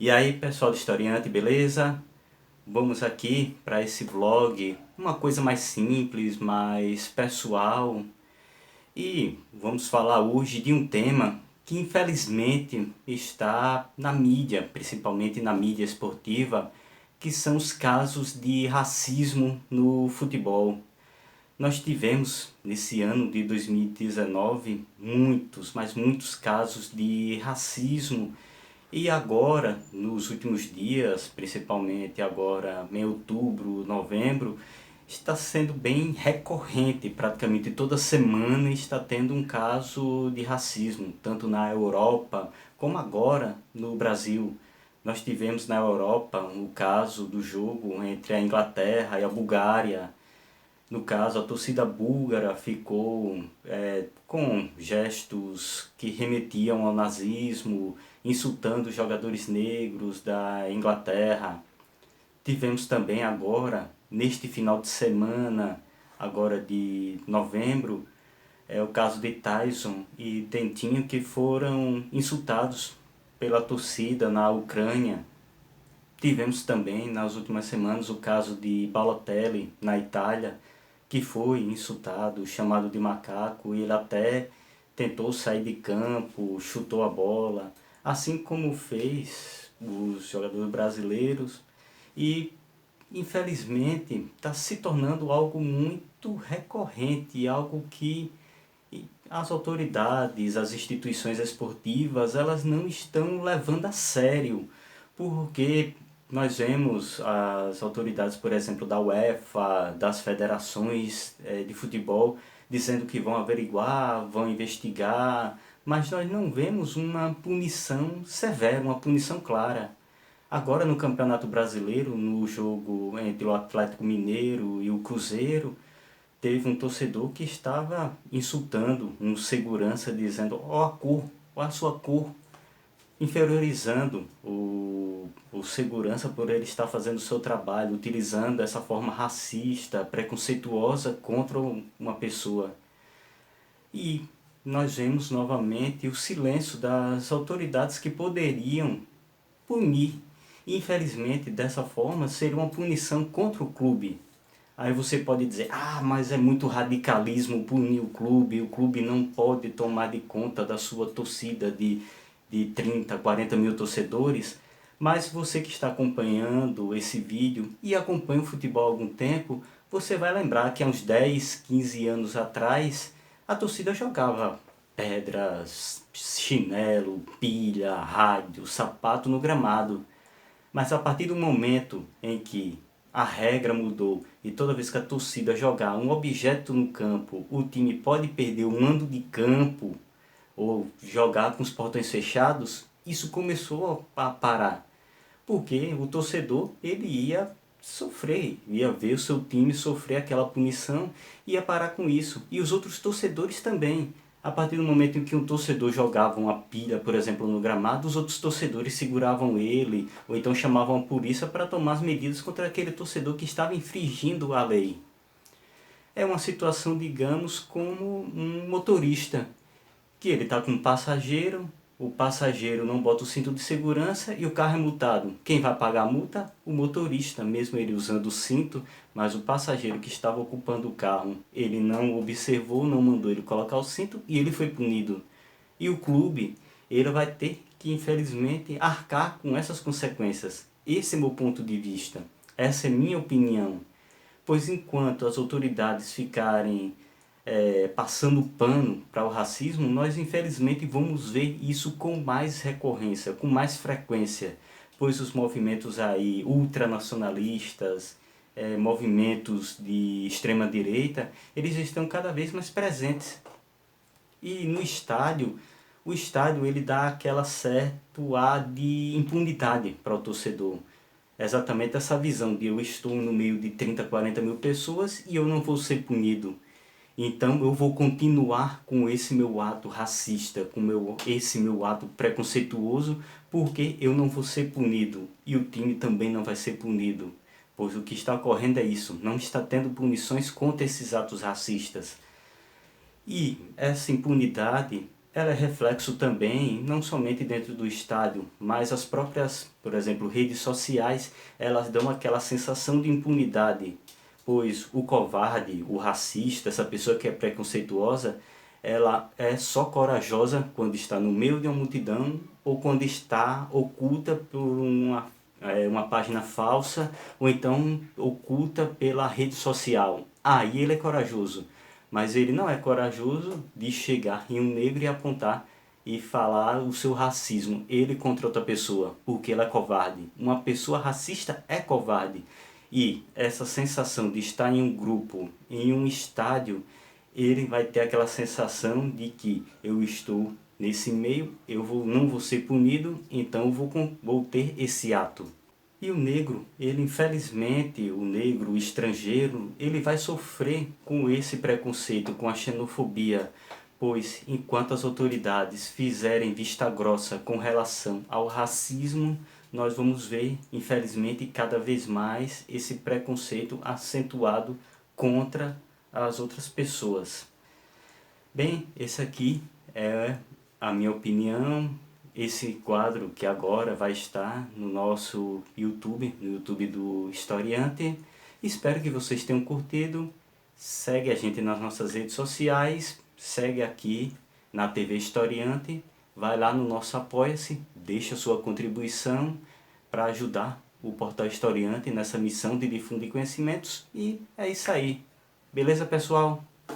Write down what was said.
E aí pessoal do Historiante, beleza? Vamos aqui para esse vlog, uma coisa mais simples, mais pessoal. E vamos falar hoje de um tema que infelizmente está na mídia, principalmente na mídia esportiva, que são os casos de racismo no futebol. Nós tivemos nesse ano de 2019 muitos, mas muitos casos de racismo. E agora, nos últimos dias, principalmente agora em outubro, novembro, está sendo bem recorrente, praticamente toda semana está tendo um caso de racismo, tanto na Europa como agora no Brasil. Nós tivemos na Europa o caso do jogo entre a Inglaterra e a Bulgária. No caso, a torcida búlgara ficou com gestos que remetiam ao nazismo, insultando os jogadores negros da Inglaterra. Tivemos também agora, neste final de semana, agora de novembro, o caso de Tyson e Dentinho, que foram insultados pela torcida na Ucrânia. Tivemos também nas últimas semanas o caso de Balotelli na Itália, que foi insultado, chamado de macaco, e ele até tentou sair de campo, chutou a bola, assim como fez os jogadores brasileiros. E infelizmente está se tornando algo muito recorrente, algo que as autoridades, as instituições esportivas, elas não estão levando a sério, porque nós vemos as autoridades, por exemplo, da UEFA, das federações de futebol, dizendo que vão averiguar, vão investigar, mas nós não vemos uma punição severa, uma punição clara. Agora no Campeonato Brasileiro, no jogo entre o Atlético Mineiro e o Cruzeiro, teve um torcedor que estava insultando um segurança, dizendo: ó a cor, ó a sua cor, inferiorizando o segurança por ele estar fazendo o seu trabalho, utilizando essa forma racista, preconceituosa contra uma pessoa. E nós vemos novamente o silêncio das autoridades que poderiam punir. Infelizmente, dessa forma, seria uma punição contra o clube. Aí você pode dizer: ah, mas é muito radicalismo punir o clube não pode tomar de conta da sua torcida de 30, 40 mil torcedores. Mas você que está acompanhando esse vídeo e acompanha o futebol há algum tempo, você vai lembrar que há uns 10, 15 anos atrás, a torcida jogava pedras, chinelo, pilha, rádio, sapato no gramado. Mas a partir do momento em que a regra mudou e toda vez que a torcida jogar um objeto no campo, o time pode perder o mando de campo ou jogar com os portões fechados, isso começou a parar. Porque o torcedor ele ia sofrer, ia ver o seu time sofrer aquela punição e ia parar com isso. E os outros torcedores também. A partir do momento em que um torcedor jogava uma pilha, por exemplo, no gramado, os outros torcedores seguravam ele, ou então chamavam a polícia para tomar as medidas contra aquele torcedor que estava infringindo a lei. É uma situação, digamos, como um motorista, que ele está com um passageiro, o passageiro não bota o cinto de segurança e o carro é multado. Quem vai pagar a multa? O motorista, mesmo ele usando o cinto, mas o passageiro que estava ocupando o carro, ele não observou, não mandou ele colocar o cinto e ele foi punido. E o clube, ele vai ter que, infelizmente, arcar com essas consequências. Esse é meu ponto de vista. Essa é minha opinião. Pois enquanto as autoridades ficarem passando pano para o racismo, nós infelizmente vamos ver isso com mais recorrência, com mais frequência, pois os movimentos aí ultranacionalistas, movimentos de extrema direita, eles estão cada vez mais presentes. E no estádio, o estádio ele dá aquela certo ar de impunidade para o torcedor. Exatamente essa visão de eu estou no meio de 30, 40 mil pessoas e eu não vou ser punido. Então eu vou continuar com esse meu ato racista, com esse meu ato preconceituoso, porque eu não vou ser punido e o time também não vai ser punido. Pois o que está ocorrendo é isso, não está tendo punições contra esses atos racistas. E essa impunidade, ela é reflexo também, não somente dentro do estádio, mas as próprias, por exemplo, redes sociais, elas dão aquela sensação de impunidade, pois o covarde, o racista, essa pessoa que é preconceituosa, ela é só corajosa quando está no meio de uma multidão ou quando está oculta por uma página falsa ou então oculta pela rede social. Aí ele é corajoso. Mas ele não é corajoso de chegar em um negro e apontar e falar o seu racismo, ele contra outra pessoa, porque ela é covarde. Uma pessoa racista é covarde. E essa sensação de estar em um grupo, em um estádio, ele vai ter aquela sensação de que eu estou nesse meio, não vou ser punido, então vou ter esse ato. E o negro, ele infelizmente, o negro, o estrangeiro, ele vai sofrer com esse preconceito, com a xenofobia, pois enquanto as autoridades fizerem vista grossa com relação ao racismo, nós vamos ver, infelizmente, cada vez mais esse preconceito acentuado contra as outras pessoas. Bem, esse aqui é a minha opinião. Esse quadro que agora vai estar no nosso YouTube, no YouTube do Historiante. Espero que vocês tenham curtido. Segue a gente nas nossas redes sociais, segue aqui na TV Historiante, vai lá no nosso Apoia-se, deixa sua contribuição para ajudar o Portal Historiante nessa missão de difundir conhecimentos. E é isso aí. Beleza, pessoal?